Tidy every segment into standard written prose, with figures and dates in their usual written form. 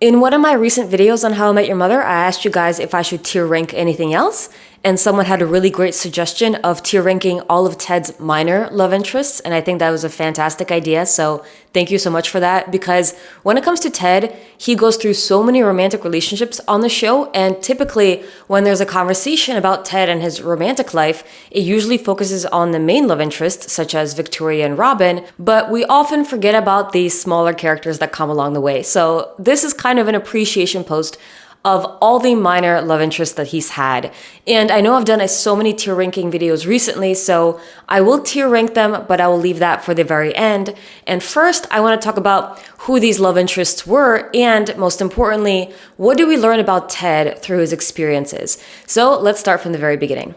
In one of my recent videos on How I Met Your Mother, I asked you guys if I should tier rank anything else, and someone had a really great suggestion of tier ranking all of Ted's minor love interests, and I think that was a fantastic idea, so thank you so much for that, because when it comes to Ted, he goes through so many romantic relationships on the show, and typically when there's a conversation about Ted and his romantic life, it usually focuses on the main love interests, such as Victoria and Robin, but we often forget about the smaller characters that come along the way. So this is kind of an appreciation post of all the minor love interests that he's had. And I know I've done so many tier ranking videos recently, so I will tier rank them, but I will leave that for the very end. And first, I want to talk about who these love interests were, and most importantly, what do we learn about Ted through his experiences? So let's start from the very beginning.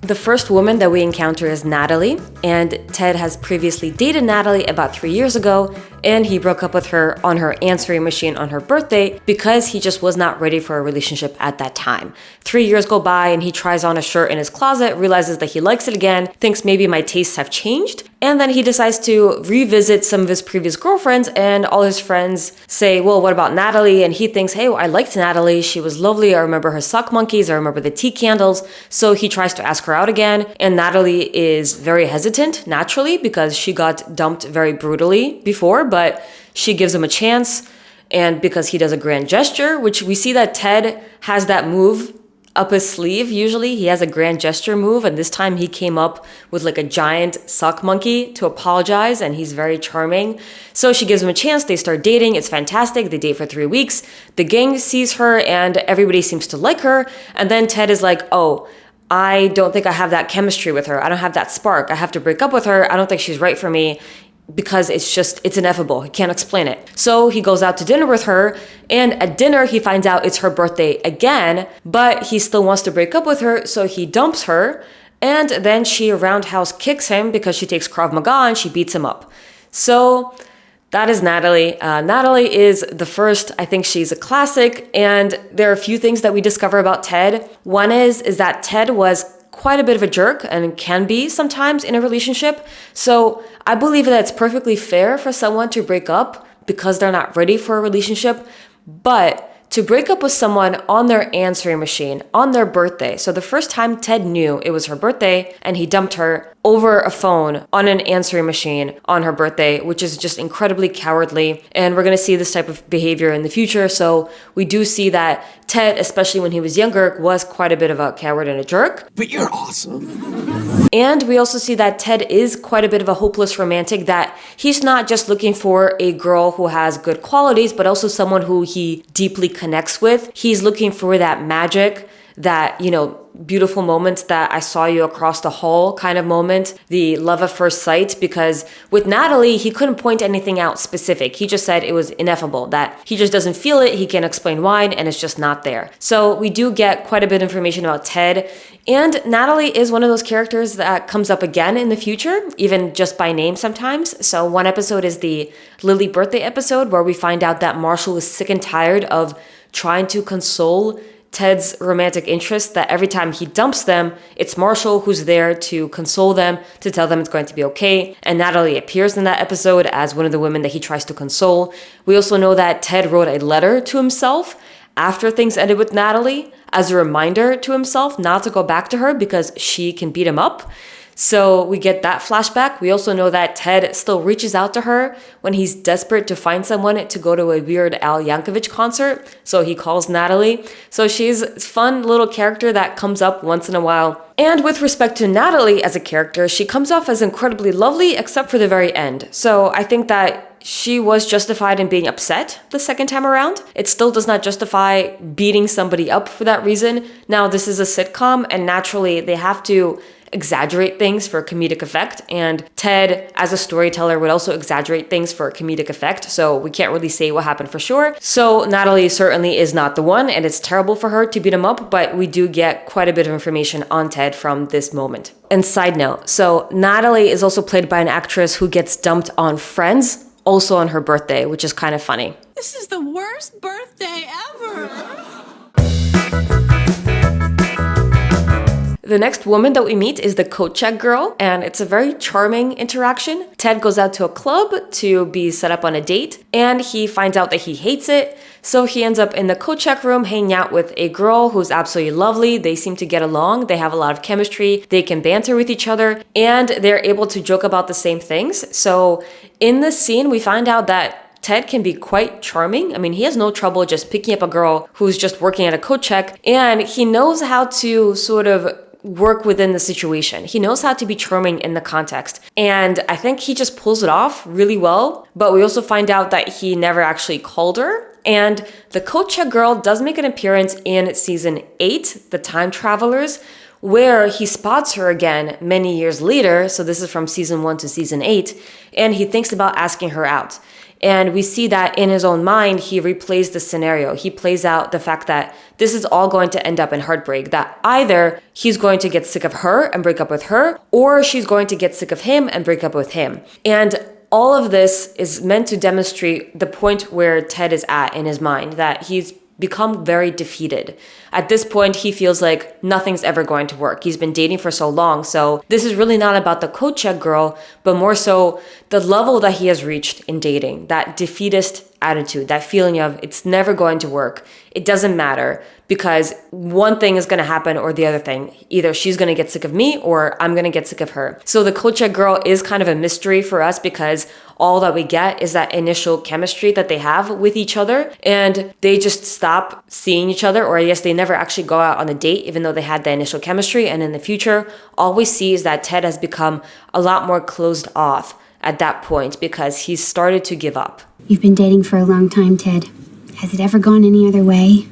The first woman that we encounter is Natalie, and Ted has previously dated Natalie about 3 years ago, and he broke up with her on her answering machine on her birthday because he just was not ready for a relationship at that time. 3 years go by and he tries on a shirt in his closet, realizes that he likes it again, thinks maybe my tastes have changed, and then he decides to revisit some of his previous girlfriends, and all his friends say, well, what about Natalie? And he thinks, hey, I liked Natalie, she was lovely, I remember her sock monkeys, I remember the tea candles, so he tries to ask her out again, and Natalie is very hesitant, naturally, because she got dumped very brutally before, but she gives him a chance, and because he does a grand gesture, which we see that Ted has that move up his sleeve. Usually he has a grand gesture move, and this time he came up with like a giant sock monkey to apologize, and he's very charming. So she gives him a chance, they start dating, it's fantastic, they date for 3 weeks, the gang sees her and everybody seems to like her, and then Ted is like, oh, I don't think I have that chemistry with her, I don't have that spark, I have to break up with her, I don't think she's right for me, because it's ineffable. He can't explain it. So he goes out to dinner with her, and at dinner he finds out it's her birthday again, but he still wants to break up with her, so he dumps her, and then she roundhouse kicks him because she takes Krav Maga and she beats him up. So that is Natalie. Natalie is the first. I think she's a classic, and there are a few things that we discover about Ted. One is that Ted was quite a bit of a jerk and can be sometimes in a relationship. So I believe that it's perfectly fair for someone to break up because they're not ready for a relationship, but to break up with someone on their answering machine, on their birthday. So the first time Ted knew it was her birthday and he dumped her over a phone on an answering machine on her birthday, which is just incredibly cowardly. And we're going to see this type of behavior in the future. So we do see that Ted, especially when he was younger, was quite a bit of a coward and a jerk. But you're awesome. And we also see that Ted is quite a bit of a hopeless romantic, that he's not just looking for a girl who has good qualities, but also someone who he deeply connects with. He's looking for that magic, that, beautiful moments, that I saw you across the hall kind of moment, the love at first sight, because with Natalie, he couldn't point anything out specific. He just said it was ineffable, that he just doesn't feel it, he can't explain why, and it's just not there. So we do get quite a bit of information about Ted, and Natalie is one of those characters that comes up again in the future, even just by name sometimes. So one episode is the Lily birthday episode, where we find out that Marshall is sick and tired of trying to console Ted's romantic interest, that every time he dumps them, it's Marshall who's there to console them, to tell them it's going to be okay. And Natalie appears in that episode as one of the women that he tries to console. We also know that Ted wrote a letter to himself after things ended with Natalie as a reminder to himself not to go back to her because she can beat him up. So we get that flashback. We also know that Ted still reaches out to her when he's desperate to find someone to go to a Weird Al Yankovic concert. So he calls Natalie. So she's a fun little character that comes up once in a while. And with respect to Natalie as a character, she comes off as incredibly lovely except for the very end. So I think that she was justified in being upset the second time around. It still does not justify beating somebody up for that reason. Now, this is a sitcom, and naturally they have to exaggerate things for comedic effect, and Ted as a storyteller would also exaggerate things for comedic effect, so we can't really say what happened for sure. So Natalie certainly is not the one, and it's terrible for her to beat him up, but we do get quite a bit of information on Ted from this moment. And side note, so Natalie is also played by an actress who gets dumped on Friends, also on her birthday, which is kind of funny. This is the worst birthday ever. The next woman that we meet is the coat check girl, and it's a very charming interaction. Ted goes out to a club to be set up on a date, and he finds out that he hates it. So he ends up in the coat check room hanging out with a girl who's absolutely lovely. They seem to get along. They have a lot of chemistry. They can banter with each other, and they're able to joke about the same things. So in this scene, we find out that Ted can be quite charming. I mean, he has no trouble just picking up a girl who's just working at a coat check, and he knows how to sort of work within the situation. He knows how to be charming in the context. And I think he just pulls it off really well. But we also find out that he never actually called her. And the coat check girl does make an appearance in season 8, The Time Travelers, where he spots her again many years later. So this is from season 1 to season 8. And he thinks about asking her out. And we see that in his own mind, he replays the scenario. He plays out the fact that this is all going to end up in heartbreak, that either he's going to get sick of her and break up with her, or she's going to get sick of him and break up with him. And all of this is meant to demonstrate the point where Ted is at in his mind, that he's become very defeated. At this point, he feels like nothing's ever going to work. He's been dating for so long. So this is really not about the coat check girl, but more so the level that he has reached in dating, that defeatist attitude, that feeling of it's never going to work. It doesn't matter because one thing is going to happen or the other thing. Either she's going to get sick of me or I'm going to get sick of her. So the coat check girl is kind of a mystery for us because all that we get is that initial chemistry that they have with each other, and they just stop seeing each other, or I guess they never actually go out on a date even though they had the initial chemistry. And in the future, all we see is that Ted has become a lot more closed off at that point because he's started to give up. You've been dating for a long time, Ted. Has it ever gone any other way?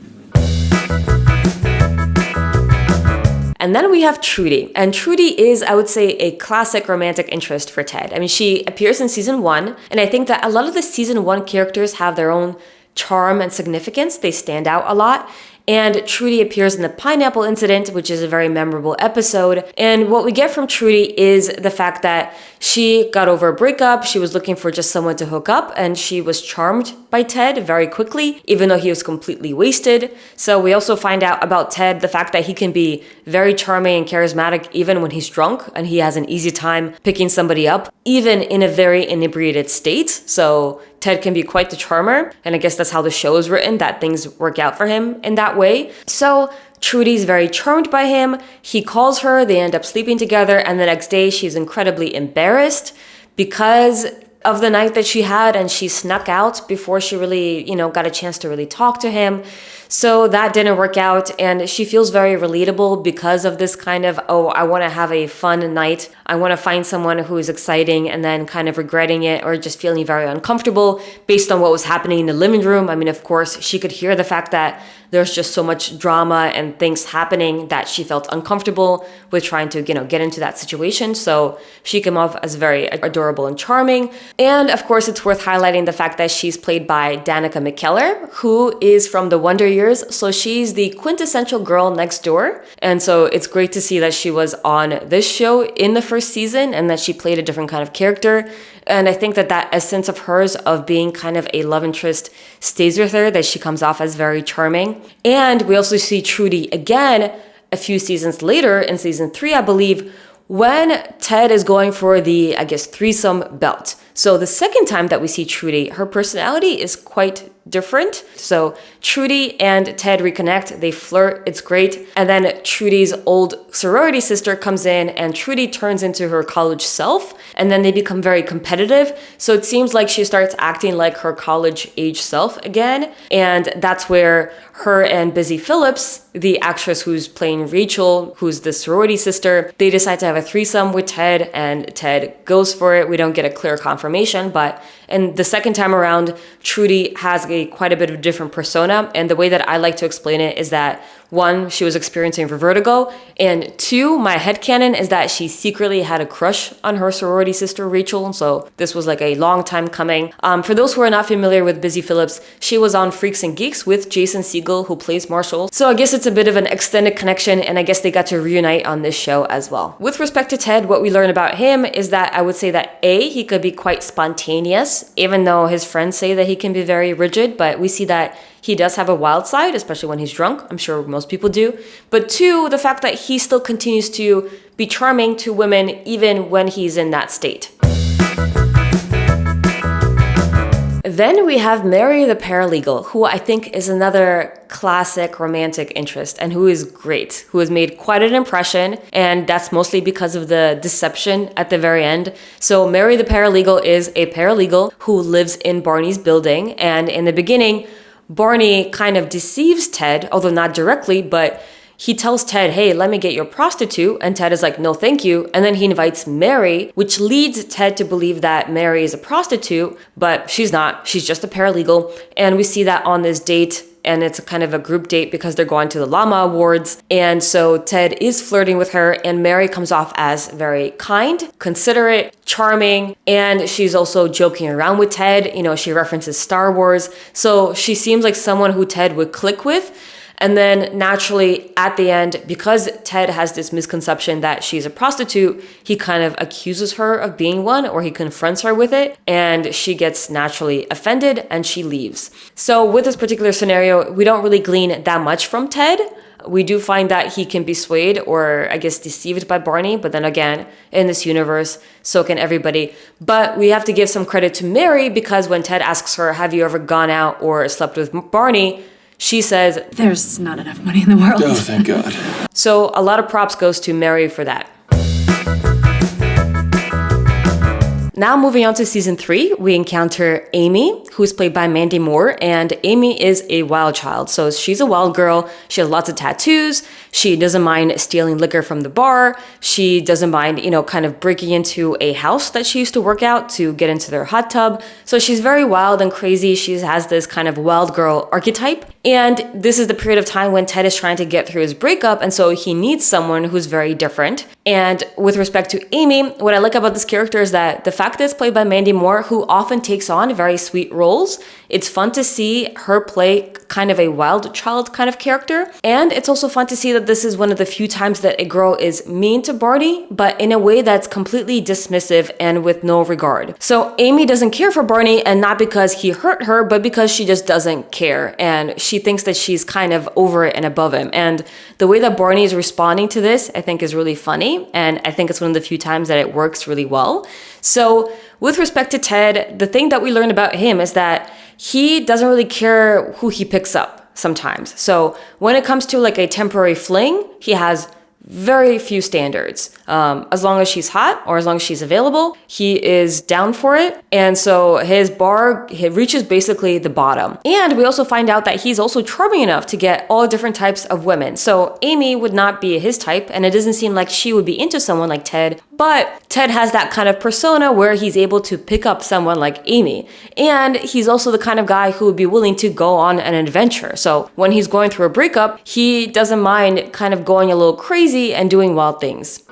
And then we have Trudy. And Trudy is, I would say, a classic romantic interest for Ted. I mean, she appears in season 1, and I think that a lot of the season 1 characters have their own charm and significance. They stand out a lot. And Trudy appears in the pineapple incident, which is a very memorable episode. And what we get from Trudy is the fact that she got over a breakup. She was looking for just someone to hook up, and she was charmed by Ted very quickly, even though he was completely wasted. So we also find out about Ted, the fact that he can be very charming and charismatic even when he's drunk, and he has an easy time picking somebody up, even in a very inebriated state. So Ted can be quite the charmer, and I guess that's how the show is written, that things work out for him in that way. So Trudy's very charmed by him. He calls her, they end up sleeping together, and the next day she's incredibly embarrassed because of the night that she had, and she snuck out before she really, got a chance to really talk to him. So that didn't work out, and she feels very relatable because of this kind of, I want to have a fun night. I want to find someone who is exciting, and then kind of regretting it or just feeling very uncomfortable based on what was happening in the living room. I mean, of course, she could hear the fact that there's just so much drama and things happening that she felt uncomfortable with trying to, get into that situation. So she came off as very adorable and charming. And of course, it's worth highlighting the fact that she's played by Danica McKellar, who is from the Wonder Years. So she's the quintessential girl next door. And so it's great to see that she was on this show in the first season and that she played a different kind of character. And I think that essence of hers of being kind of a love interest stays with her, that she comes off as very charming. And we also see Trudy again a few seasons later in season 3, I believe, when Ted is going for the, threesome belt. So the second time that we see Trudy, her personality is quite different. So Trudy and Ted reconnect, they flirt, it's great. And then Trudy's old sorority sister comes in and Trudy turns into her college self, and then they become very competitive. So it seems like she starts acting like her college age self again. And that's where her and Busy Phillips, the actress who's playing Rachel, who's the sorority sister, they decide to have a threesome with Ted, and Ted goes for it. We don't get a clear confirmation, but and the second time around, Trudy has quite a bit of a different persona. And the way that I like to explain it is that 1, she was experiencing vertigo, and 2, my headcanon is that she secretly had a crush on her sorority sister, Rachel. So this was like a long time coming. For those who are not familiar with Busy Phillips, she was on Freaks and Geeks with Jason Segel, who plays Marshall. So I guess it's a bit of an extended connection, and I guess they got to reunite on this show as well. With respect to Ted, what we learn about him is that I would say that he could be quite spontaneous, even though his friends say that he can be very rigid. should, but we see that he does have a wild side, especially when he's drunk. I'm sure most people do. But 2, the fact that he still continues to be charming to women even when he's in that state. Then we have Mary the paralegal, who I think is another classic romantic interest and who is great, who has made quite an impression, and that's mostly because of the deception at the very end. So Mary the paralegal is a paralegal who lives in Barney's building, and in the beginning, Barney kind of deceives Ted, although not directly, but he tells Ted, hey, let me get you a prostitute. And Ted is like, no, thank you. And then he invites Mary, which leads Ted to believe that Mary is a prostitute, but she's not. She's just a paralegal. And we see that on this date. And it's a kind of a group date because they're going to the Llama Awards. And so Ted is flirting with her, and Mary comes off as very kind, considerate, charming, and she's also joking around with Ted. You know, she references Star Wars. So she seems like someone who Ted would click with. And then naturally at the end, because Ted has this misconception that she's a prostitute, he kind of accuses her of being one, or he confronts her with it, and she gets naturally offended and she leaves. So with this particular scenario, we don't really glean that much from Ted. We do find that he can be swayed or I guess deceived by Barney, but then again, in this universe, so can everybody. But we have to give some credit to Mary, because when Ted asks her, have you ever gone out or slept with Barney? She says, there's not enough money in the world. Oh, thank God. So a lot of props goes to Mary for that. Now moving on to season 3, we encounter Amy, who's played by Mandy Moore, and Amy is a wild child. So she's a wild girl. She has lots of tattoos. She doesn't mind stealing liquor from the bar. She doesn't mind, kind of breaking into a house that she used to work out to get into their hot tub. So she's very wild and crazy. She has this kind of wild girl archetype. And this is the period of time when Ted is trying to get through his breakup, and so he needs someone who's very different. And with respect to Amy, what I like about this character is that the fact that it's played by Mandy Moore, who often takes on very sweet roles, it's fun to see her play kind of a wild child kind of character. And it's also fun to see that this is one of the few times that a girl is mean to Barney, but in a way that's completely dismissive and with no regard. So Amy doesn't care for Barney, and not because he hurt her, but because she just doesn't care. And she thinks that she's kind of over it and above him. And the way that Barney is responding to this, I think is really funny. And I think it's one of the few times that it works really well. So with respect to Ted, the thing that we learned about him is that he doesn't really care who he picks up sometimes. So when it comes to like a temporary fling, he has very few standards. As long as she's hot or as long as she's available, he is down for it. And so his bar, he reaches basically the bottom. And we also find out that he's also charming enough to get all different types of women. So Amy would not be his type, and it doesn't seem like she would be into someone like Ted, but Ted has that kind of persona where he's able to pick up someone like Amy. And he's also the kind of guy who would be willing to go on an adventure. So when he's going through a breakup, he doesn't mind kind of going a little crazy and doing wild things.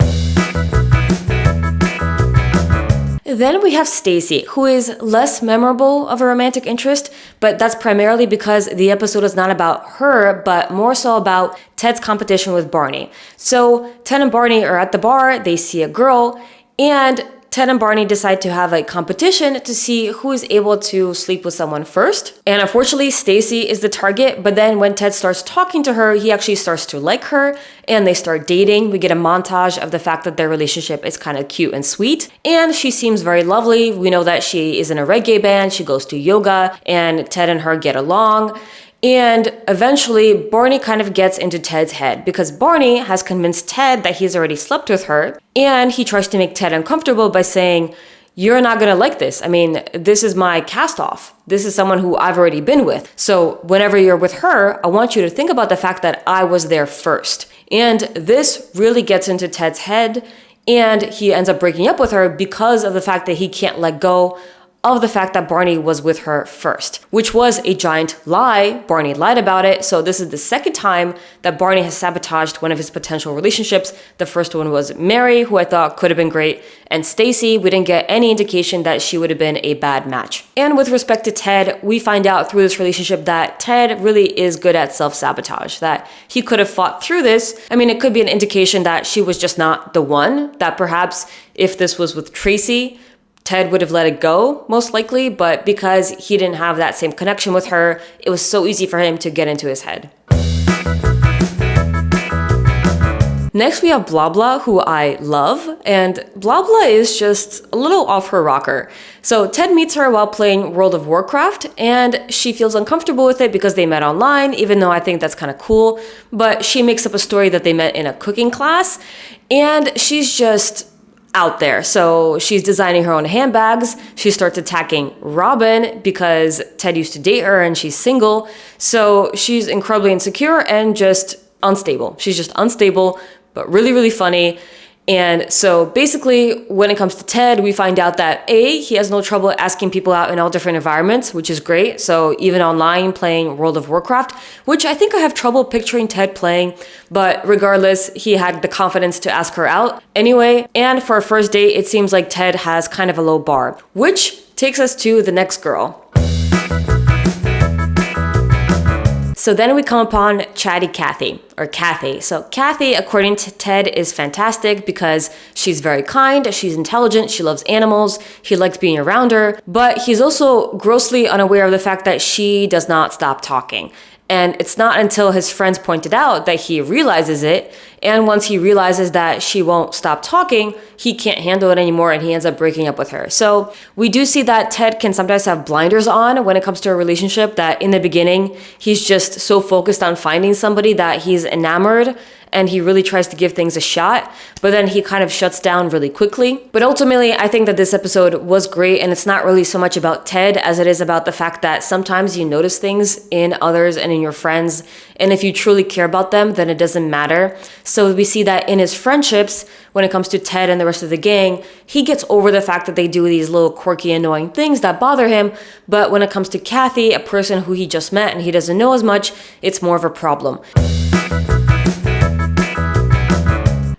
Then we have Stacey, who is less memorable of a romantic interest, but that's primarily because the episode is not about her, but more so about Ted's competition with Barney. So Ted and Barney are at the bar, they see a girl, and Ted and Barney decide to have a competition to see who is able to sleep with someone first. And unfortunately, Stacey is the target, but then when Ted starts talking to her, he actually starts to like her, and they start dating. We get a montage of the fact that their relationship is kind of cute and sweet, and she seems very lovely. We know that she is in a reggae band, she goes to yoga, and Ted and her get along. And eventually, Barney kind of gets into Ted's head because Barney has convinced Ted that he's already slept with her, and he tries to make Ted uncomfortable by saying, you're not gonna like this. I mean, this is my cast off. This is someone who I've already been with. So whenever you're with her, I want you to think about the fact that I was there first. And this really gets into Ted's head, and he ends up breaking up with her because of the fact that he can't let go of the fact that Barney was with her first, which was a giant lie. Barney lied about it. So this is the second time that Barney has sabotaged one of his potential relationships. The first one was Mary, who I thought could have been great, and Stacey, we didn't get any indication that she would have been a bad match. And with respect to Ted, we find out through this relationship that Ted really is good at self-sabotage, that he could have fought through this. I mean, it could be an indication that she was just not the one, that perhaps if this was with Tracy, Ted would have let it go, most likely, but because he didn't have that same connection with her, it was so easy for him to get into his head. Next, we have Blah Blah, who I love, and Blah Blah is just a little off her rocker. So Ted meets her while playing World of Warcraft, and she feels uncomfortable with it because they met online, even though I think that's kind of cool. But she makes up a story that they met in a cooking class, and she's just out there. So she's designing her own handbags. She starts attacking Robin because Ted used to date her and she's single. So she's incredibly insecure and just unstable. She's just unstable, but really, really funny. And so basically, when it comes to Ted, we find out that he has no trouble asking people out in all different environments, which is great. So even online playing World of Warcraft, which I think I have trouble picturing Ted playing, but regardless, he had the confidence to ask her out anyway. And for a first date, it seems like Ted has kind of a low bar, which takes us to the next girl. So then we come upon Chatty Cathy, or Kathy. So Kathy, according to Ted, is fantastic because she's very kind, she's intelligent, she loves animals, he likes being around her, but he's also grossly unaware of the fact that she does not stop talking. And it's not until his friends pointed out that he realizes it. And once he realizes that she won't stop talking, he can't handle it anymore and he ends up breaking up with her. So we do see that Ted can sometimes have blinders on when it comes to a relationship, that in the beginning, he's just so focused on finding somebody that he's enamored and he really tries to give things a shot, but then he kind of shuts down really quickly. But ultimately, I think that this episode was great, and it's not really so much about Ted as it is about the fact that sometimes you notice things in others and in your friends, and if you truly care about them, then it doesn't matter. So we see that in his friendships, when it comes to Ted and the rest of the gang, he gets over the fact that they do these little quirky, annoying things that bother him, but when it comes to Kathy, a person who he just met and he doesn't know as much, it's more of a problem.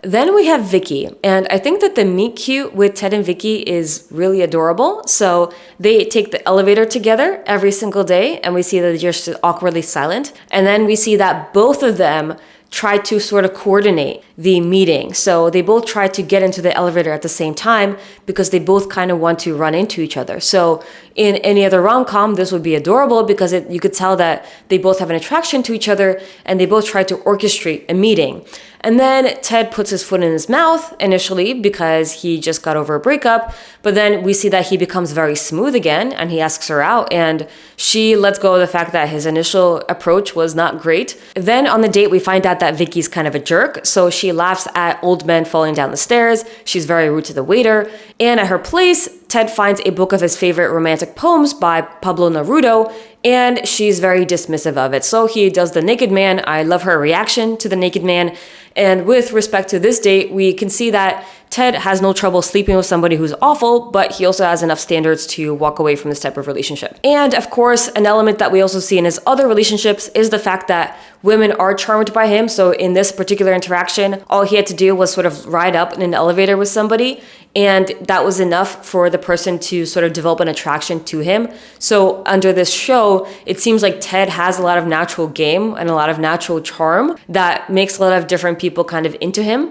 Then we have Vicky, and I think that the meet cute with Ted and Vicky is really adorable. So they take the elevator together every single day, and we see that they're just awkwardly silent. And then we see that both of them try to sort of coordinate the meeting. So they both try to get into the elevator at the same time because they both kind of want to run into each other. So in any other rom-com, this would be adorable because you could tell that they both have an attraction to each other and they both try to orchestrate a meeting. And then Ted puts his foot in his mouth initially because he just got over a breakup, but then we see that he becomes very smooth again and he asks her out and she lets go of the fact that his initial approach was not great. Then on the date, we find out that Vicky's kind of a jerk, so she laughs at old men falling down the stairs. She's very rude to the waiter. And at her place, Ted finds a book of his favorite romantic poems by Pablo Neruda, and she's very dismissive of it. So he does the naked man. I love her reaction to the naked man. And with respect to this date, we can see that Ted has no trouble sleeping with somebody who's awful, but he also has enough standards to walk away from this type of relationship. And of course, an element that we also see in his other relationships is the fact that women are charmed by him. So in this particular interaction, all he had to do was sort of ride up in an elevator with somebody, and that was enough for the person to sort of develop an attraction to him. So under this show, it seems like Ted has a lot of natural game and a lot of natural charm that makes a lot of different people kind of into him.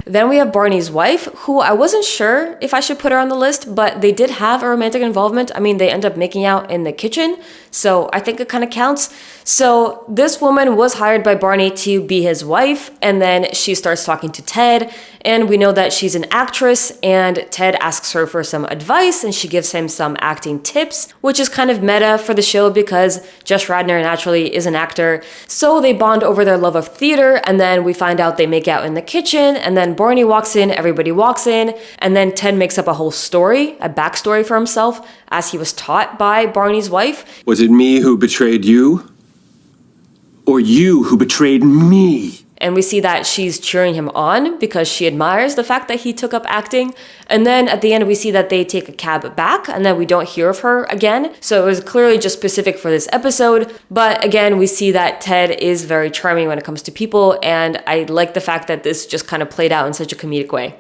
Then we have Barney's wife, who I wasn't sure if I should put her on the list, but they did have a romantic involvement. I mean, they end up making out in the kitchen, so I think it kind of counts. So this woman was hired by Barney to be his wife, and then she starts talking to Ted, and we know that she's an actress, and Ted asks her for some advice, and she gives him some acting tips, which is kind of meta for the show because Josh Radnor naturally is an actor. So they bond over their love of theater, and then we find out they make out in the kitchen, and then Barney walks in, everybody walks in, and then Ted makes up a whole story, a backstory for himself, as he was taught by Barney's wife. Was it me who betrayed you? Or you who betrayed me? And we see that she's cheering him on because she admires the fact that he took up acting. And then at the end, we see that they take a cab back and then we don't hear of her again. So it was clearly just specific for this episode. But again, we see that Ted is very charming when it comes to people. And I like the fact that this just kind of played out in such a comedic way.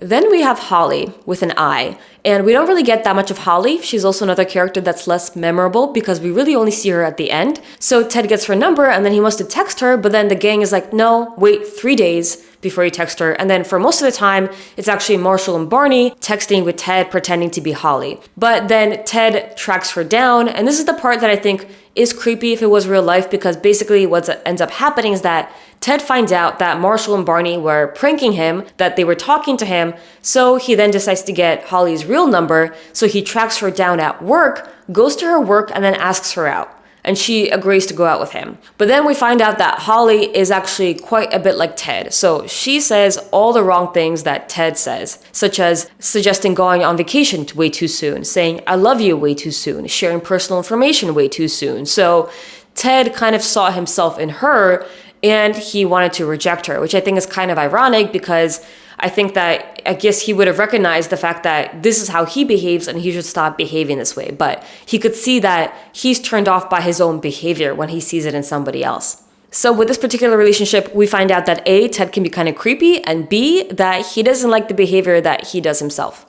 Then we have Holli with an I, and we don't really get that much of Holli. She's also another character that's less memorable because we really only see her at the end. So Ted gets her number and then he wants to text her, but then the gang is like, no, wait 3 days before you text her. And then for most of the time, it's actually Marshall and Barney texting with Ted pretending to be Holli. But then Ted tracks her down, and this is the part that I think is creepy if it was real life, because basically what ends up happening is that Ted finds out that Marshall and Barney were pranking him, that they were talking to him, so he then decides to get Holli's real number, so he tracks her down at work, goes to her work, and then asks her out. And she agrees to go out with him. But then we find out that Holli is actually quite a bit like Ted. So she says all the wrong things that Ted says, such as suggesting going on vacation way too soon, saying I love you way too soon, sharing personal information way too soon. So Ted kind of saw himself in her and he wanted to reject her, which I think is kind of ironic because I guess he would have recognized the fact that this is how he behaves and he should stop behaving this way. But he could see that he's turned off by his own behavior when he sees it in somebody else. So with this particular relationship, we find out that A, Ted can be kind of creepy, and B, that he doesn't like the behavior that he does himself.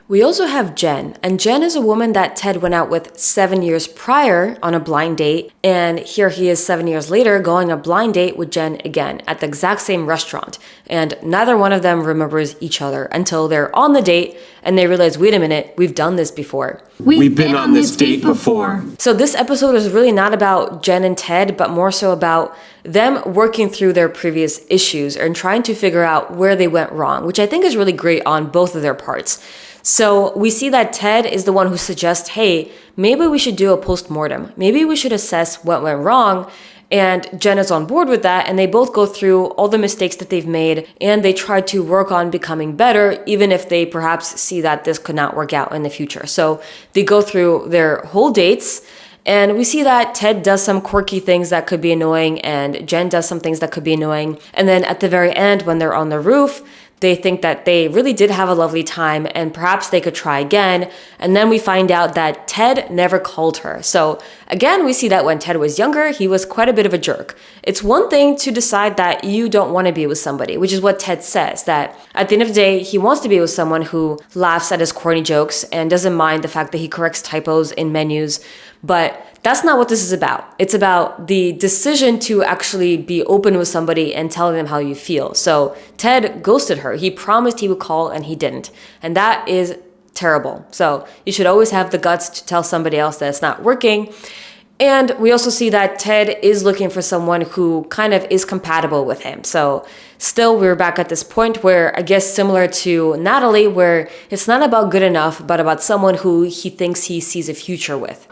We also have Jen, and Jen is a woman that Ted went out with 7 years prior on a blind date, and here he is 7 years later going on a blind date with Jen again at the exact same restaurant, and neither one of them remembers each other until they're on the date and they realize, wait a minute, we've done this before. We've been on this date before. So this episode is really not about Jen and Ted, but more so about them working through their previous issues and trying to figure out where they went wrong, which I think is really great on both of their parts. So we see that Ted is the one who suggests, hey, maybe we should do a post-mortem. Maybe we should assess what went wrong. And Jen is on board with that, and they both go through all the mistakes that they've made, and they try to work on becoming better, even if they perhaps see that this could not work out in the future. So they go through their whole dates, and we see that Ted does some quirky things that could be annoying, and Jen does some things that could be annoying. And then at the very end, when they're on the roof, they think that they really did have a lovely time and perhaps they could try again. And then we find out that Ted never called her. So again, we see that when Ted was younger, he was quite a bit of a jerk. It's one thing to decide that you don't want to be with somebody, which is what Ted says, that at the end of the day, he wants to be with someone who laughs at his corny jokes and doesn't mind the fact that he corrects typos in menus. But that's not what this is about. It's about the decision to actually be open with somebody and telling them how you feel. So Ted ghosted her. He promised he would call and he didn't. And that is terrible. So you should always have the guts to tell somebody else that it's not working. And we also see that Ted is looking for someone who kind of is compatible with him. So still, we're back at this point where I guess similar to Natalie, where it's not about good enough, but about someone who he thinks he sees a future with.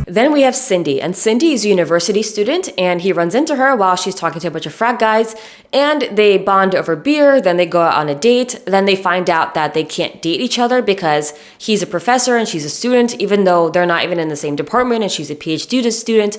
Then we have Cindy, and Cindy is a university student, and he runs into her while she's talking to a bunch of frat guys, and they bond over beer, then they go out on a date, then they find out that they can't date each other because he's a professor and she's a student, even though they're not even in the same department and she's a PhD student.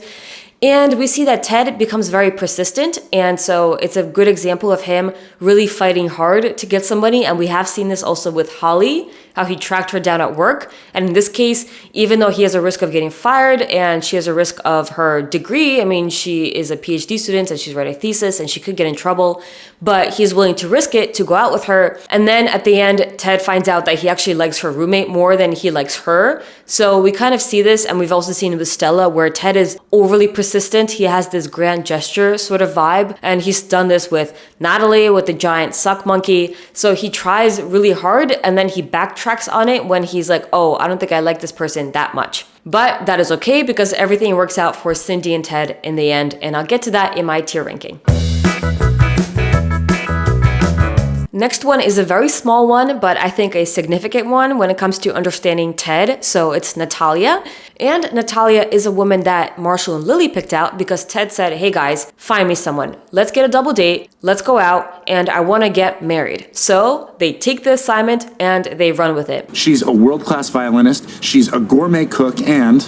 And we see that Ted becomes very persistent, and so it's a good example of him really fighting hard to get somebody, and we have seen this also with Holli, how he tracked her down at work. And in this case, even though he has a risk of getting fired and she has a risk of her degree, I mean, she is a PhD student and she's writing a thesis and she could get in trouble, but he's willing to risk it to go out with her. And then at the end, Ted finds out that he actually likes her roommate more than he likes her. So we kind of see this, and we've also seen it with Stella, where Ted is overly persistent. He has this grand gesture sort of vibe, and he's done this with Natalie, with the giant suck monkey. So he tries really hard and then he backtracks on it when he's like, oh, I don't think I like this person that much. But that is okay because everything works out for Cindy and Ted in the end, and I'll get to that in my tier ranking. Next one is a very small one, but I think a significant one when it comes to understanding Ted. So it's Natalia. And Natalia is a woman that Marshall and Lily picked out because Ted said, hey guys, find me someone. Let's get a double date. Let's go out. And I want to get married. So they take the assignment and they run with it. She's a world-class violinist. She's a gourmet cook, and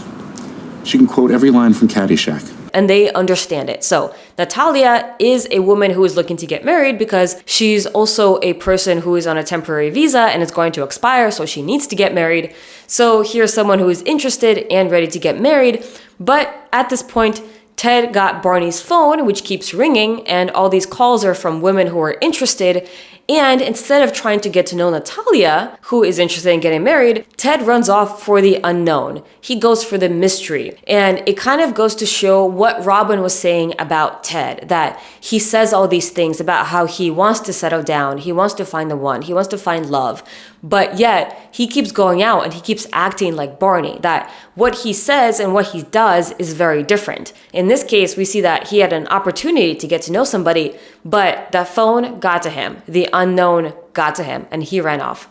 she can quote every line from Caddyshack. And they understand it. So Natalia is a woman who is looking to get married because she's also a person who is on a temporary visa and it's going to expire, so she needs to get married. So here's someone who is interested and ready to get married. But at this point, Ted got Barney's phone, which keeps ringing, and all these calls are from women who are interested. And instead of trying to get to know Natalia, who is interested in getting married, Ted runs off for the unknown. He goes for the mystery. And it kind of goes to show what Robin was saying about Ted, that he says all these things about how he wants to settle down, he wants to find the one, he wants to find love. But yet, he keeps going out and he keeps acting like Barney, that what he says and what he does is very different. In this case, we see that he had an opportunity to get to know somebody, but the phone got to him. The unknown got to him, and he ran off.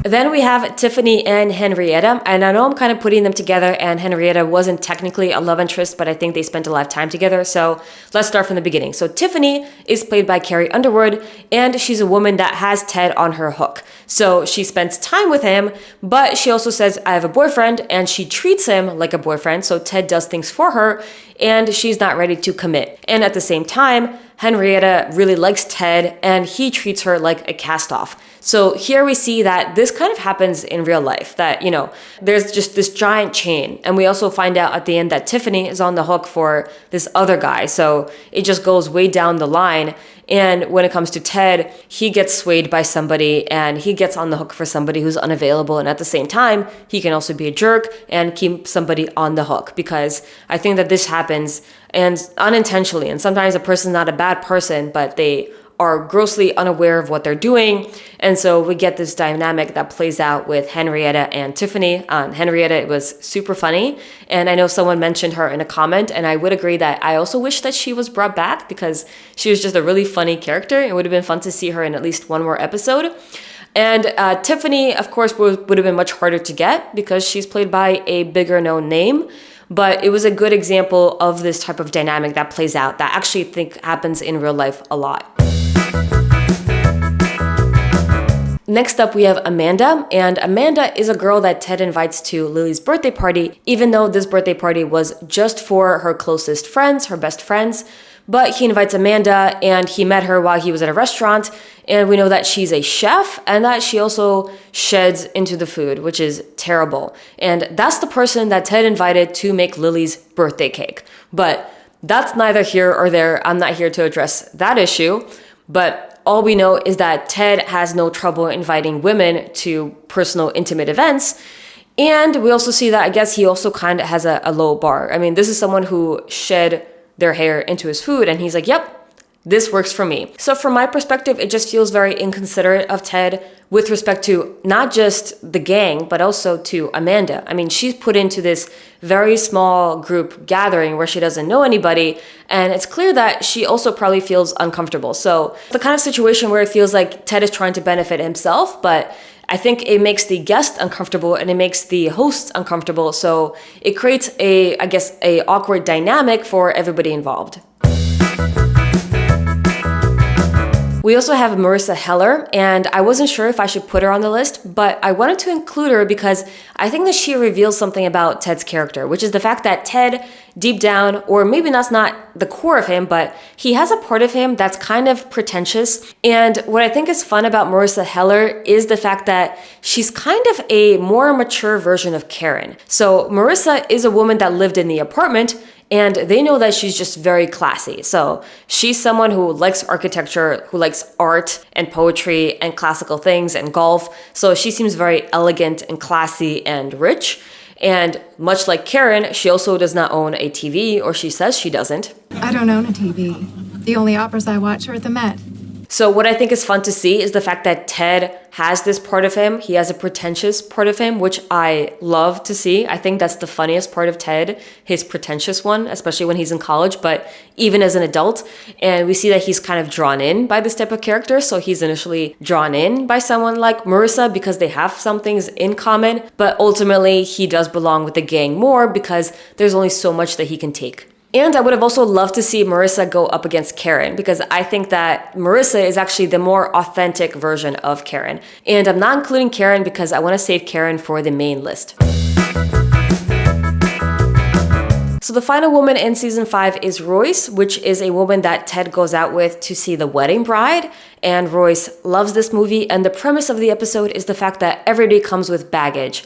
Then we have Tiffany and Henrietta, and I know I'm kind of putting them together, and Henrietta wasn't technically a love interest, but I think they spent a lot of time together, so let's start from the beginning. So Tiffany is played by Carrie Underwood, and she's a woman that has Ted on her hook. So she spends time with him, but she also says, I have a boyfriend, and she treats him like a boyfriend, so Ted does things for her, and she's not ready to commit. And at the same time, Henrietta really likes Ted, and he treats her like a cast-off. So here we see that this kind of happens in real life, that, you know, there's just this giant chain. And we also find out at the end that Tiffany is on the hook for this other guy. So it just goes way down the line. And when it comes to Ted, he gets swayed by somebody and he gets on the hook for somebody who's unavailable. And at the same time, he can also be a jerk and keep somebody on the hook, because I think that this happens and unintentionally. And sometimes a person's not a bad person, but they are grossly unaware of what they're doing. And so we get this dynamic that plays out with Henrietta and Tiffany. Henrietta, it was super funny. And I know someone mentioned her in a comment, and I would agree that I also wish that she was brought back, because she was just a really funny character. It would have been fun to see her in at least one more episode. And Tiffany, of course, would have been much harder to get because she's played by a bigger known name. But it was a good example of this type of dynamic that plays out, that I actually think happens in real life a lot. Next up, we have Amanda, and Amanda is a girl that Ted invites to Lily's birthday party, even though this birthday party was just for her closest friends, her best friends. But he invites Amanda, and he met her while he was at a restaurant, and we know that she's a chef and that she also sheds into the food, which is terrible. And that's the person that Ted invited to make Lily's birthday cake. But that's neither here or there. I'm not here to address that issue, but all we know is that Ted has no trouble inviting women to personal, intimate events. And we also see that, I guess, he also kind of has a low bar. I mean, this is someone who shed their hair into his food, and he's like, yep, this works for me. So from my perspective, it just feels very inconsiderate of Ted with respect to not just the gang, but also to Amanda. I mean, she's put into this very small group gathering where she doesn't know anybody, and it's clear that she also probably feels uncomfortable. So the kind of situation where it feels like Ted is trying to benefit himself, but I think it makes the guest uncomfortable and it makes the hosts uncomfortable. So it creates a awkward dynamic for everybody involved. We also have Marissa Heller, and I wasn't sure if I should put her on the list, but I wanted to include her because I think that she reveals something about Ted's character, which is the fact that Ted, deep down, or maybe that's not the core of him, but he has a part of him that's kind of pretentious. And what I think is fun about Marissa Heller is the fact that she's kind of a more mature version of Karen. So Marissa is a woman that lived in the apartment, and they know that she's just very classy. So she's someone who likes architecture, who likes art and poetry and classical things and golf. So she seems very elegant and classy and rich. And much like Karen, she also does not own a TV, or she says she doesn't. I don't own a TV. The only operas I watch are at the Met. So what I think is fun to see is the fact that Ted has this part of him. He has a pretentious part of him, which I love to see. I think that's the funniest part of Ted, his pretentious one, especially when he's in college, but even as an adult. And we see that he's kind of drawn in by this type of character. So he's initially drawn in by someone like Marissa because they have some things in common, but ultimately he does belong with the gang more because there's only so much that he can take. And I would have also loved to see Marissa go up against Karen, because I think that Marissa is actually the more authentic version of Karen. And I'm not including Karen because I want to save Karen for the main list. So the final woman in season 5 is Royce, which is a woman that Ted goes out with to see The Wedding Bride. And Royce loves this movie, and the premise of the episode is the fact that everybody comes with baggage.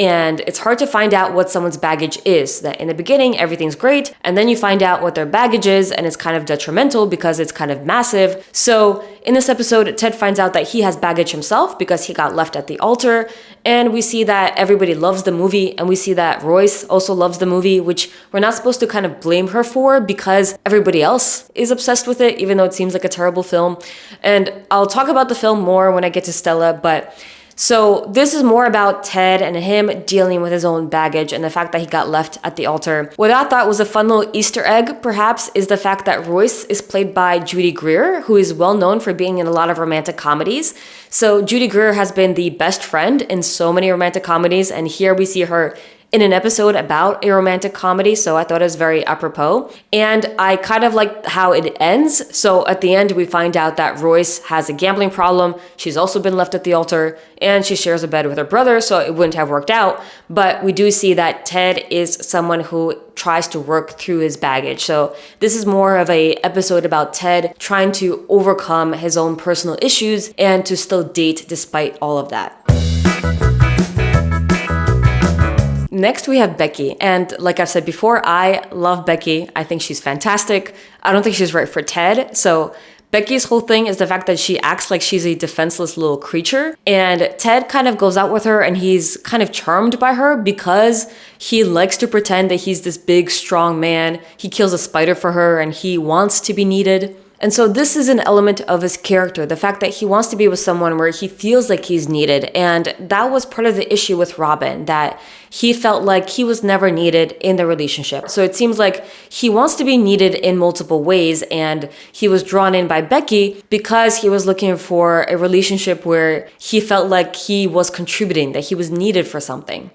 And it's hard to find out what someone's baggage is. That in the beginning, everything's great, and then you find out what their baggage is, and it's kind of detrimental because it's kind of massive. So in this episode, Ted finds out that he has baggage himself because he got left at the altar. And we see that everybody loves the movie, and we see that Royce also loves the movie, which we're not supposed to kind of blame her for because everybody else is obsessed with it, even though it seems like a terrible film. And I'll talk about the film more when I get to Stella, but so this is more about Ted and him dealing with his own baggage and the fact that he got left at the altar. What I thought was a fun little Easter egg, perhaps, is the fact that Royce is played by Judy Greer, who is well known for being in a lot of romantic comedies. So Judy Greer has been the best friend in so many romantic comedies, and here we see her in an episode about a romantic comedy, so I thought it was very apropos. And I kind of like how it ends. So at the end, we find out that Royce has a gambling problem. She's also been left at the altar, and she shares a bed with her brother, so it wouldn't have worked out. But we do see that Ted is someone who tries to work through his baggage. So this is more of a episode about Ted trying to overcome his own personal issues and to still date despite all of that. Next, we have Becky. And like I've said before, I love Becky. I think she's fantastic. I don't think she's right for Ted. So Becky's whole thing is the fact that she acts like she's a defenseless little creature. And Ted kind of goes out with her and he's kind of charmed by her because he likes to pretend that he's this big, strong man. He kills a spider for her and he wants to be needed. And so this is an element of his character, the fact that he wants to be with someone where he feels like he's needed. And that was part of the issue with Robin, that he felt like he was never needed in the relationship. So it seems like he wants to be needed in multiple ways, and he was drawn in by Becky because he was looking for a relationship where he felt like he was contributing, that he was needed for something.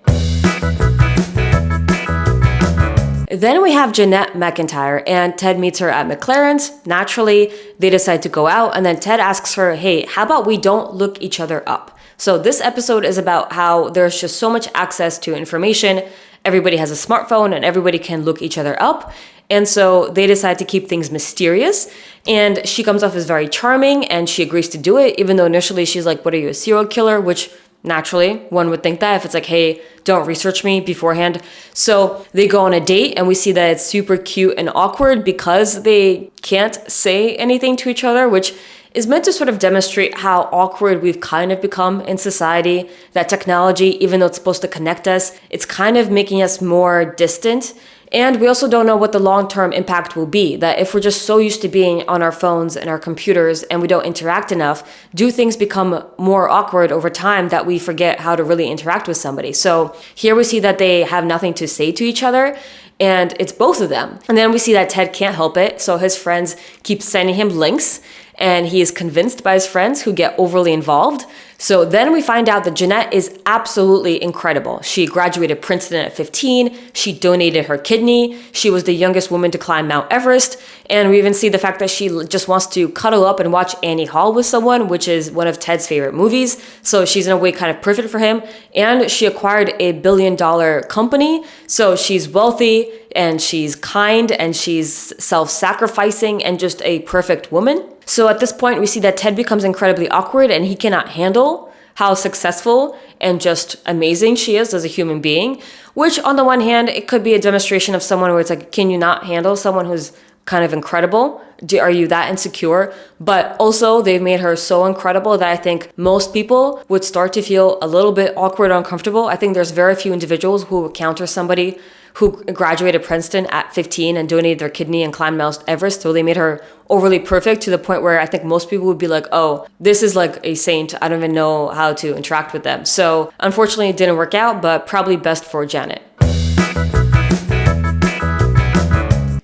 Then we have Jeanette McIntyre, and Ted meets her at McLaren's. Naturally, they decide to go out, and then Ted asks her, hey, how about we don't look each other up? So this episode is about how there's just so much access to information. Everybody has a smartphone, and everybody can look each other up. And so they decide to keep things mysterious. And she comes off as very charming, and she agrees to do it, even though initially she's like, what are you, a serial killer? Which naturally, one would think that if it's like, hey, don't research me beforehand. So they go on a date and we see that it's super cute and awkward because they can't say anything to each other, which is meant to sort of demonstrate how awkward we've kind of become in society. That technology, even though it's supposed to connect us, it's kind of making us more distant. And we also don't know what the long-term impact will be, that if we're just so used to being on our phones and our computers and we don't interact enough, do things become more awkward over time that we forget how to really interact with somebody? So here we see that they have nothing to say to each other, and it's both of them. And then we see that Ted can't help it, so his friends keep sending him links, and he is convinced by his friends who get overly involved. So then we find out that Jeanette is absolutely incredible. She graduated Princeton at 15. She donated her kidney. She was the youngest woman to climb Mount Everest. And we even see the fact that she just wants to cuddle up and watch Annie Hall with someone, which is one of Ted's favorite movies. So she's in a way kind of perfect for him. And she acquired a $1 billion company. So she's wealthy and she's kind and she's self-sacrificing and just a perfect woman. So at this point, we see that Ted becomes incredibly awkward and he cannot handle how successful and just amazing she is as a human being, which on the one hand, it could be a demonstration of someone where it's like, can you not handle someone who's kind of incredible? Are you that insecure? But also they've made her so incredible that I think most people would start to feel a little bit awkward or uncomfortable. I think there's very few individuals who encounter somebody who graduated Princeton at 15 and donated their kidney and climbed Mount Everest. So they made her overly perfect to the point where I think most people would be like, oh, this is like a saint. I don't even know how to interact with them. So unfortunately it didn't work out, but probably best for Janet.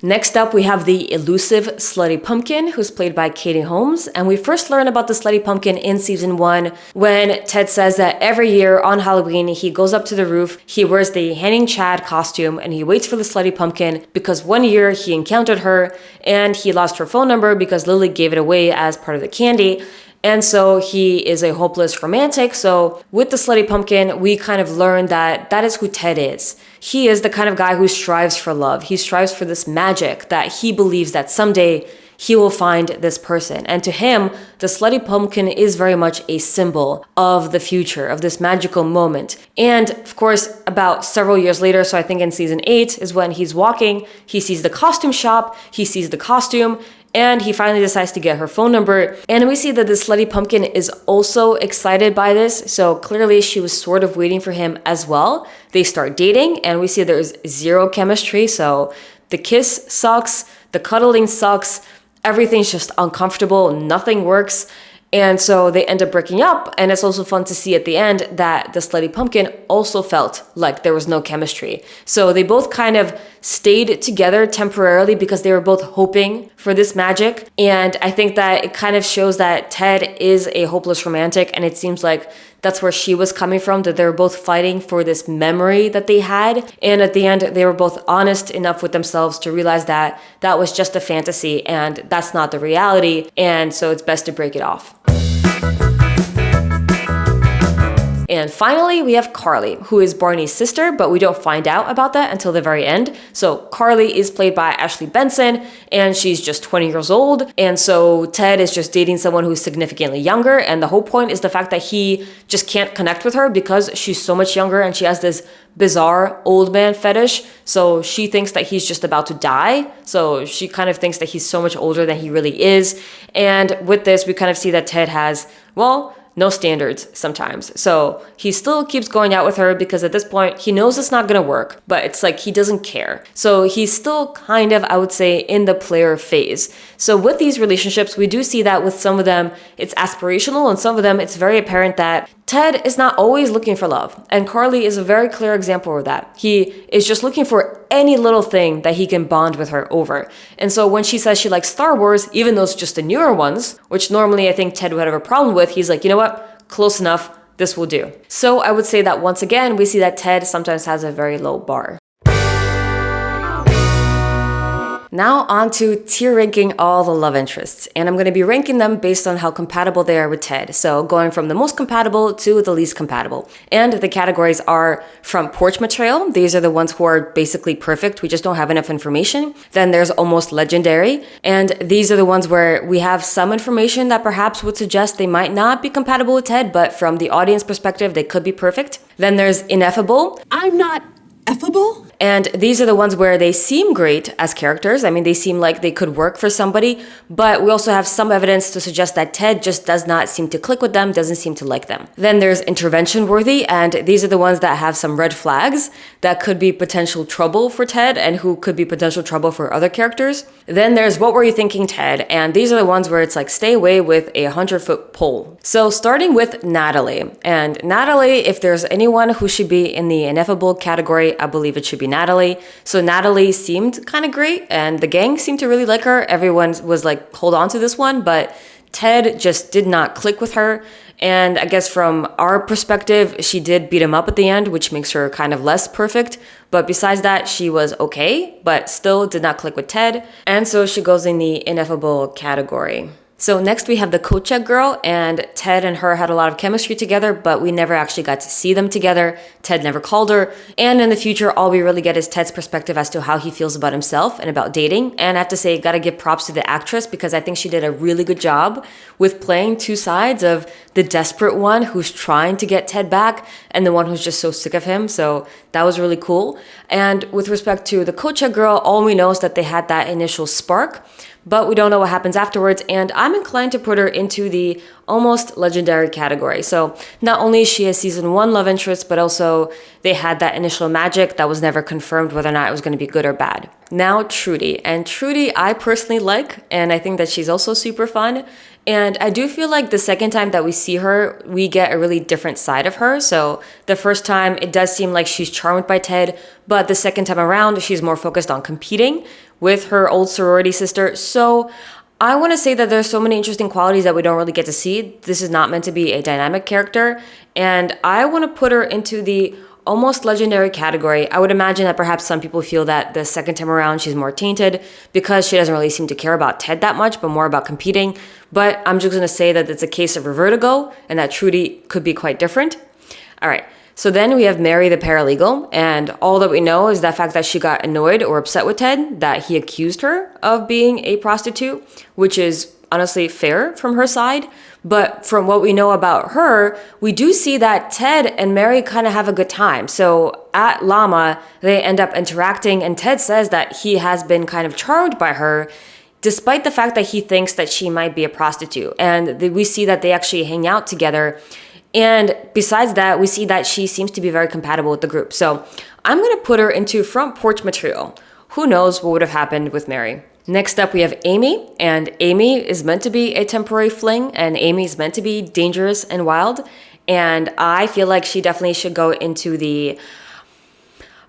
Next up, we have the elusive Slutty Pumpkin, who's played by Katie Holmes. And we first learn about the Slutty Pumpkin in season 1 when Ted says that every year on Halloween, he goes up to the roof, he wears the Hanging Chad costume, and he waits for the Slutty Pumpkin because one year he encountered her and he lost her phone number because Lily gave it away as part of the candy. And so he is a hopeless romantic. So with the Slutty Pumpkin, we kind of learn that that is who Ted is. He is the kind of guy who strives for love. He strives for this magic that he believes that someday he will find this person. And to him, the Slutty Pumpkin is very much a symbol of the future, of this magical moment. And of course, about several years later, so I think in season 8 is when he's walking, he sees the costume shop, he sees the costume, and he finally decides to get her phone number. And we see that the Slutty Pumpkin is also excited by this. So clearly she was sort of waiting for him as well. They start dating and we see there's zero chemistry. So the kiss sucks, the cuddling sucks, everything's just uncomfortable, nothing works. And so they end up breaking up. And it's also fun to see at the end that the Slutty Pumpkin also felt like there was no chemistry. So they both kind of stayed together temporarily because they were both hoping for this magic. And I think that it kind of shows that Ted is a hopeless romantic. And it seems like that's where she was coming from, that they were both fighting for this memory that they had. And at the end, they were both honest enough with themselves to realize that that was just a fantasy and that's not the reality. And so it's best to break it off. And finally, we have Carly, who is Barney's sister, but we don't find out about that until the very end. So Carly is played by Ashley Benson, and she's just 20 years old. And so Ted is just dating someone who's significantly younger. And the whole point is the fact that he just can't connect with her because she's so much younger and she has this bizarre old man fetish. So she thinks that he's just about to die. So she kind of thinks that he's so much older than he really is. And with this, we kind of see that Ted has, well, no standards sometimes. So he still keeps going out with her because at this point he knows it's not gonna work, but it's like he doesn't care. So he's still kind of, I would say, in the player phase. So with these relationships, we do see that with some of them it's aspirational and some of them it's very apparent that Ted is not always looking for love. And Carly is a very clear example of that. He is just looking for any little thing that he can bond with her over. And so when she says she likes Star Wars, even though it's just the newer ones, which normally I think Ted would have a problem with, he's like, you know what? Close enough. This will do. So I would say that once again, we see that Ted sometimes has a very low bar. Now on to tier ranking all the love interests, and I'm going to be ranking them based on how compatible they are with Ted. So going from the most compatible to the least compatible. And the categories are from porch material. These are the ones who are basically perfect. We just don't have enough information. Then there's almost legendary. And these are the ones where we have some information that perhaps would suggest they might not be compatible with Ted, but from the audience perspective, they could be perfect. Then there's ineffable. I'm not effable. And these are the ones where they seem great as characters. I mean, they seem like they could work for somebody, but we also have some evidence to suggest that Ted just does not seem to click with them, doesn't seem to like them. Then there's intervention worthy, and these are the ones that have some red flags that could be potential trouble for Ted and who could be potential trouble for other characters. Then there's what were you thinking, Ted? And these are the ones where it's like stay away with a 100-foot pole. So starting with Natalie. And Natalie, if there's anyone who should be in the ineffable category, I believe it should be Natalie. So Natalie seemed kind of great and the gang seemed to really like her. Everyone was like, hold on to this one, but Ted just did not click with her. And I guess from our perspective, she did beat him up at the end, which makes her kind of less perfect. But besides that, she was okay, but still did not click with Ted. And so she goes in the ineffable category. So next we have the coat check girl, and Ted and her had a lot of chemistry together, but we never actually got to see them together. Ted never called her. And in the future, all we really get is Ted's perspective as to how he feels about himself and about dating. And I have to say, gotta give props to the actress because I think she did a really good job with playing two sides of the desperate one who's trying to get Ted back and the one who's just so sick of him. So that was really cool. And with respect to the coat check girl, all we know is that they had that initial spark, but we don't know what happens afterwards. And I'm inclined to put her into the almost legendary category. So not only is she a season 1 love interest, but also they had that initial magic that was never confirmed whether or not it was going to be good or bad. Now Trudy. And Trudy I personally like, and I think that she's also super fun. And I do feel like the second time that we see her, we get a really different side of her. So the first time, it does seem like she's charmed by Ted, but the second time around, she's more focused on competing with her old sorority sister. So I want to say that there's so many interesting qualities that we don't really get to see. This is not meant to be a dynamic character. And I want to put her into the almost legendary category. I would imagine that perhaps some people feel that the second time around she's more tainted because she doesn't really seem to care about Ted that much, but more about competing. But I'm just going to say that it's a case of vertigo and that Trudy could be quite different. All right. So then we have Mary the paralegal, and all that we know is the fact that she got annoyed or upset with Ted, that he accused her of being a prostitute, which is honestly fair from her side. But from what we know about her, we do see that Ted and Mary kind of have a good time. So at Llama, they end up interacting, and Ted says that he has been kind of charmed by her, despite the fact that he thinks that she might be a prostitute. And we see that they actually hang out together. And besides that, we see that she seems to be very compatible with the group. So I'm going to put her into front porch material. Who knows what would have happened with Mary. Next up, we have Amy, and Amy is meant to be a temporary fling, and Amy is meant to be dangerous and wild. And I feel like she definitely should go into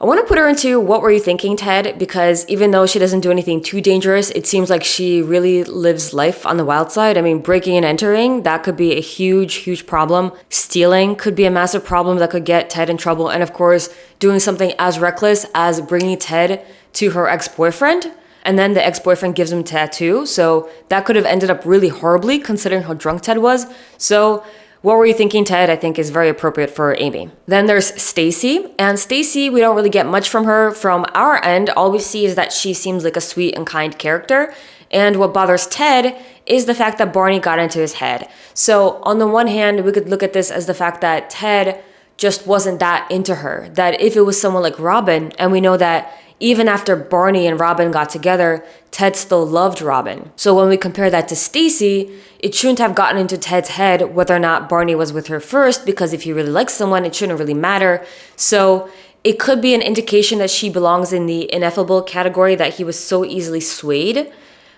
I want to put her into What Were You Thinking, Ted? Because even though she doesn't do anything too dangerous, it seems like she really lives life on the wild side. I mean, breaking and entering, that could be a huge, huge problem. Stealing could be a massive problem that could get Ted in trouble. And of course, doing something as reckless as bringing Ted to her ex-boyfriend. And then the ex-boyfriend gives him a tattoo. So that could have ended up really horribly considering how drunk Ted was. So What Were You Thinking, Ted? I think is very appropriate for Amy. Then there's Stacey, and Stacey, we don't really get much from her. From our end, all we see is that she seems like a sweet and kind character. And what bothers Ted is the fact that Barney got into his head. So on the one hand, we could look at this as the fact that Ted just wasn't that into her. That if it was someone like Robin, and we know that even after Barney and Robin got together, Ted still loved Robin. So when we compare that to Stacey, it shouldn't have gotten into Ted's head whether or not Barney was with her first, because if he really likes someone, it shouldn't really matter. So it could be an indication that she belongs in the ineffable category, that he was so easily swayed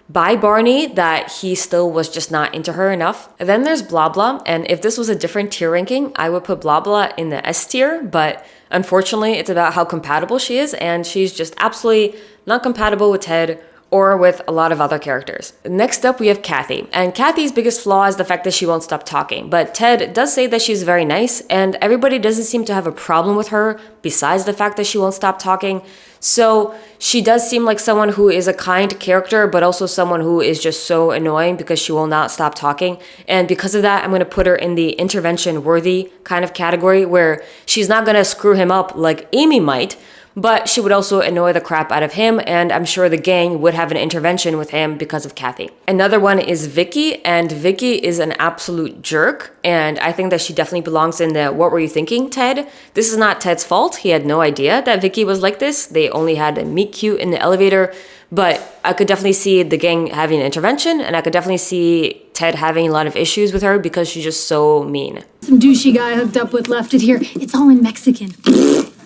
by Barney that he still was just not into her enough. And then there's Blah Blah, and if this was a different tier ranking, I would put Blah Blah in the S tier, but unfortunately, it's about how compatible she is, and she's just absolutely not compatible with Ted or with a lot of other characters. Next up, we have Kathy. And Kathy's biggest flaw is the fact that she won't stop talking. But Ted does say that she's very nice, and everybody doesn't seem to have a problem with her besides the fact that she won't stop talking. So she does seem like someone who is a kind character, but also someone who is just so annoying because she will not stop talking. And because of that, I'm going to put her in the intervention-worthy kind of category, where she's not going to screw him up like Amy might, but she would also annoy the crap out of him, and I'm sure the gang would have an intervention with him because of Kathy. Another one is Vicky, and Vicky is an absolute jerk, and I think that she definitely belongs in the What Were You Thinking, Ted? This is not Ted's fault. He had no idea that Vicky was like this. They only had a meet cute in the elevator, but I could definitely see the gang having an intervention, and I could definitely see Ted having a lot of issues with her because she's just so mean. Some douchey guy hooked up with left it here. It's all in Mexican.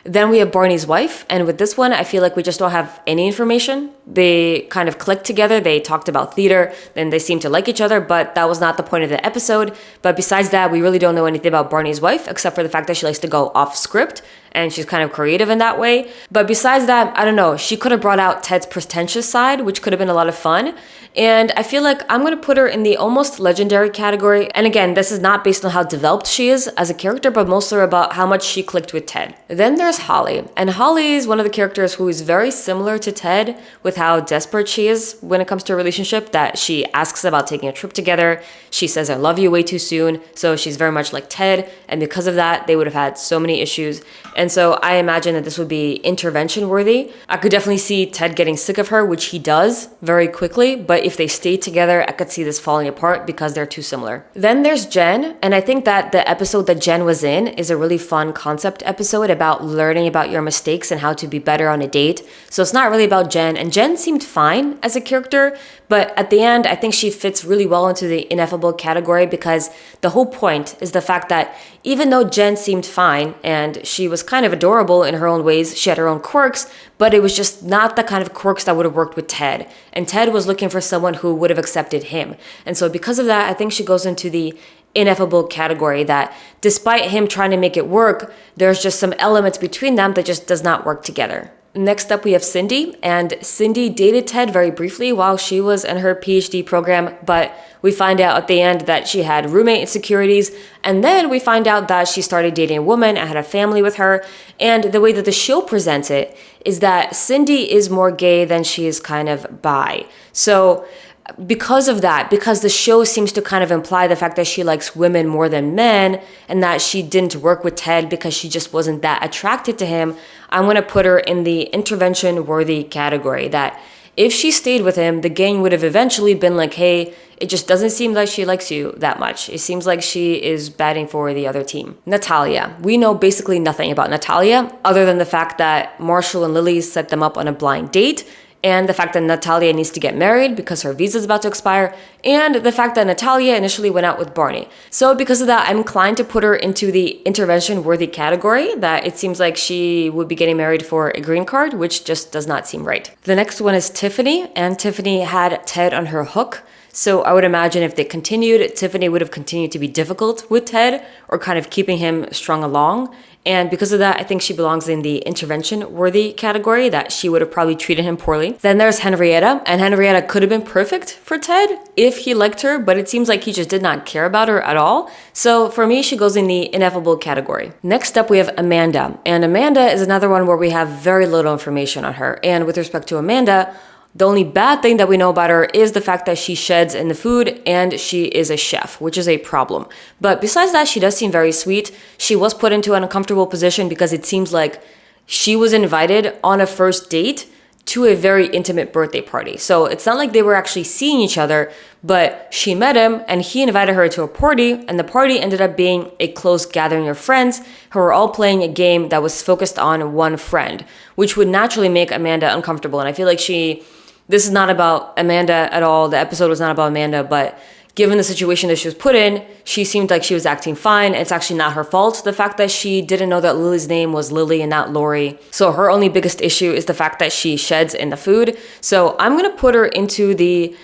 Then we have Barney's wife, and with this one, I feel like we just don't have any information. They kind of clicked together, they talked about theater, then they seemed to like each other, but that was not the point of the episode. But besides that, we really don't know anything about Barney's wife, except for the fact that she likes to go off script, and she's kind of creative in that way. But besides that, I don't know, she could have brought out Ted's pretentious side, which could have been a lot of fun. And I feel like I'm going to put her in the almost legendary category. And again, this is not based on how developed she is as a character, but mostly about how much she clicked with Ted. Then there's Holli. And Holli is one of the characters who is very similar to Ted with how desperate she is when it comes to a relationship, that she asks about taking a trip together. She says, I love you way too soon. So she's very much like Ted. And because of that, they would have had so many issues. And so I imagine that this would be intervention worthy. I could definitely see Ted getting sick of her, which he does very quickly. But if they stay together, I could see this falling apart because they're too similar. Then there's Jen. And I think that the episode that Jen was in is a really fun concept episode about learning about your mistakes and how to be better on a date. So it's not really about Jen. And Jen seemed fine as a character, but at the end, I think she fits really well into the ineffable category, because the whole point is the fact that even though Jen seemed fine and she was kind of adorable in her own ways, she had her own quirks, but it was just not the kind of quirks that would have worked with Ted. And Ted was looking for someone who would have accepted him. And so because of that, I think she goes into the ineffable category, that despite him trying to make it work, there's just some elements between them that just does not work together. Next up, we have Cindy, and Cindy dated Ted very briefly while she was in her PhD program, but we find out at the end that she had roommate insecurities, and then we find out that she started dating a woman and had a family with her, and the way that the show presents it is that Cindy is more gay than she is kind of bi. So because of that, because the show seems to kind of imply the fact that she likes women more than men and that she didn't work with Ted because she just wasn't that attracted to him, I'm going to put her in the intervention worthy category. That if she stayed with him, the gang would have eventually been like, hey, it just doesn't seem like she likes you that much. It seems like she is batting for the other team. Natalia. We know basically nothing about Natalia other than the fact that Marshall and Lily set them up on a blind date, and the fact that Natalia needs to get married because her visa is about to expire, and the fact that Natalia initially went out with Barney. So because of that, I'm inclined to put her into the intervention-worthy category, that it seems like she would be getting married for a green card, which just does not seem right. The next one is Tiffany, and Tiffany had Ted on her hook. So I would imagine if they continued, Tiffany would have continued to be difficult with Ted or kind of keeping him strung along. And because of that, I think she belongs in the intervention-worthy category, that she would have probably treated him poorly. Then there's Henrietta, and Henrietta could have been perfect for Ted if he liked her, but it seems like he just did not care about her at all. So for me, she goes in the ineffable category. Next up, we have Amanda. And Amanda is another one where we have very little information on her. And with respect to Amanda, the only bad thing that we know about her is the fact that she sheds in the food and she is a chef, which is a problem. But besides that, she does seem very sweet. She was put into an uncomfortable position because it seems like she was invited on a first date to a very intimate birthday party. So it's not like they were actually seeing each other, but she met him and he invited her to a party, and the party ended up being a close gathering of friends who were all playing a game that was focused on one friend, which would naturally make Amanda uncomfortable. And I feel like this is not about Amanda at all. The episode was not about Amanda, but given the situation that she was put in, she seemed like she was acting fine. It's actually not her fault. The fact that she didn't know that Lily's name was Lily and not Lori. So her only biggest issue is the fact that she sheds in the food. So I'm going to put her into the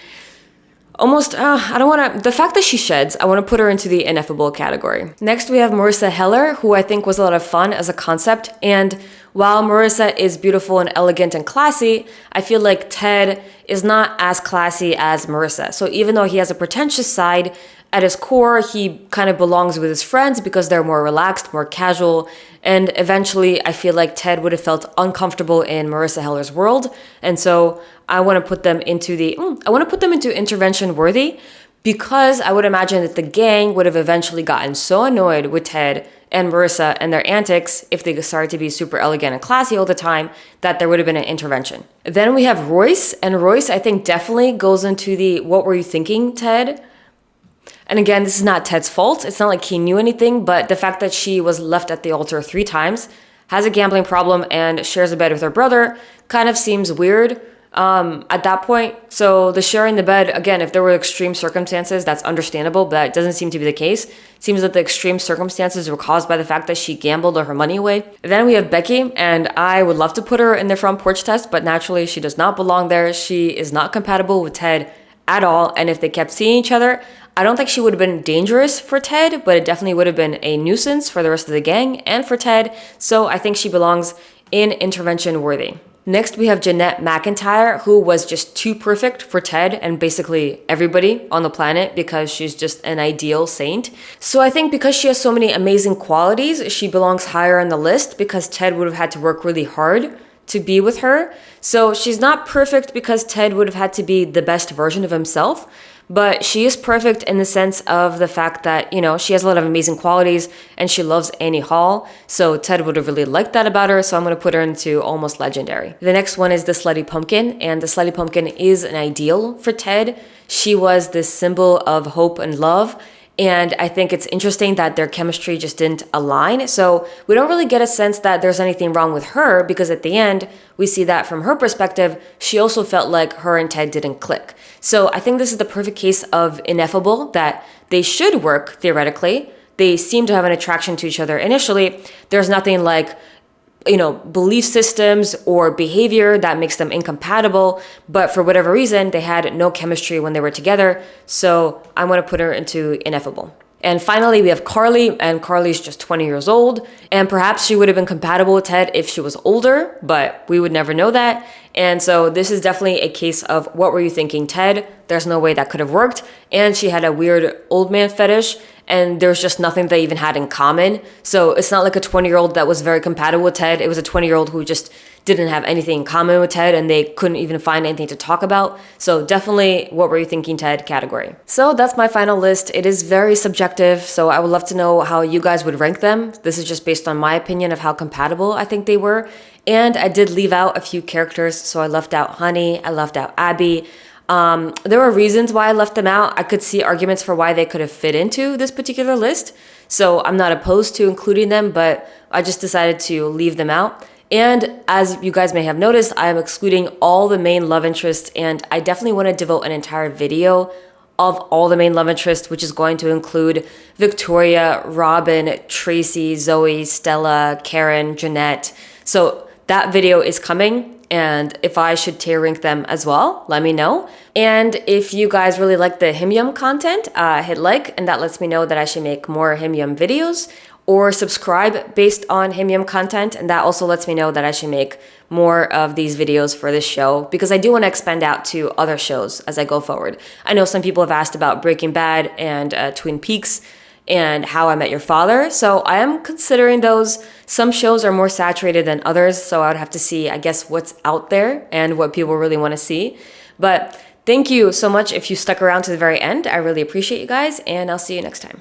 the fact that she sheds, I want to put her into the ineffable category. Next, we have Marissa Heller, who I think was a lot of fun as a concept. And while Marissa is beautiful and elegant and classy, I feel like Ted is not as classy as Marissa. So even though he has a pretentious side, at his core, he kind of belongs with his friends because they're more relaxed, more casual. And eventually, I feel like Ted would have felt uncomfortable in Marissa Heller's world. And so I want to put them into intervention worthy, because I would imagine that the gang would have eventually gotten so annoyed with Ted and Marissa and their antics if they started to be super elegant and classy all the time, that there would have been an intervention. Then we have Royce, and Royce I think definitely goes into the what were you thinking, Ted? And again, this is not Ted's fault. It's not like he knew anything, but the fact that she was left at the altar 3 times, has a gambling problem, and shares a bed with her brother kind of seems weird at that point. So the sharing the bed, again, if there were extreme circumstances, that's understandable, but it doesn't seem to be the case. It seems that the extreme circumstances were caused by the fact that she gambled all her money away. And then we have Becky, and I would love to put her in the front porch test, but naturally she does not belong there. She is not compatible with Ted at all, and if they kept seeing each other, I don't think she would have been dangerous for Ted, but it definitely would have been a nuisance for the rest of the gang and for Ted, so I think she belongs in intervention worthy. Next, we have Jeanette McIntyre, who was just too perfect for Ted and basically everybody on the planet because she's just an ideal saint. So I think because she has so many amazing qualities, she belongs higher on the list because Ted would have had to work really hard to be with her. So she's not perfect because Ted would have had to be the best version of himself, but she is perfect in the sense of the fact that, she has a lot of amazing qualities and she loves Annie Hall. So Ted would have really liked that about her. So I'm going to put her into almost legendary. The next one is the Slutty Pumpkin, and the Slutty Pumpkin is an ideal for Ted. She was this symbol of hope and love. And I think it's interesting that their chemistry just didn't align. So we don't really get a sense that there's anything wrong with her, because at the end, we see that from her perspective, she also felt like her and Ted didn't click. So I think this is the perfect case of ineffable, that they should work theoretically. They seem to have an attraction to each other initially. There's nothing like belief systems or behavior that makes them incompatible, but for whatever reason, they had no chemistry when they were together. So I'm going to put her into ineffable. And finally, we have Carrie, and Carrie's just 20 years old, and perhaps she would have been compatible with Ted if she was older, but we would never know that. And so this is definitely a case of what were you thinking, Ted? There's no way that could have worked. And she had a weird old man fetish, and there's just nothing they even had in common. So it's not like a 20-year-old that was very compatible with Ted. It was a 20-year-old who just didn't have anything in common with Ted and they couldn't even find anything to talk about. So definitely what were you thinking, Ted category. So that's my final list. It is very subjective, so I would love to know how you guys would rank them. This is just based on my opinion of how compatible I think they were. And I did leave out a few characters, so I left out Honey, I left out Abby. There were reasons why I left them out. I could see arguments for why they could have fit into this particular list. So I'm not opposed to including them, but I just decided to leave them out. And as you guys may have noticed, I am excluding all the main love interests, and I definitely want to devote an entire video of all the main love interests, which is going to include Victoria, Robin, Tracy, Zoe, Stella, Karen, Jeanette. So that video is coming, and if I should tier rank them as well, let me know. And if you guys really like the HIMYM content, hit like, and that lets me know that I should make more HIMYM videos, or subscribe based on HIMYM content, and that also lets me know that I should make more of these videos for this show, because I do want to expand out to other shows as I go forward. I know some people have asked about Breaking Bad and Twin Peaks and How I Met Your Father, so I am considering those. Some shows are more saturated than others, so I would have to see, I guess, what's out there and what people really want to see. But thank you so much if you stuck around to the very end. I really appreciate you guys, and I'll see you next time.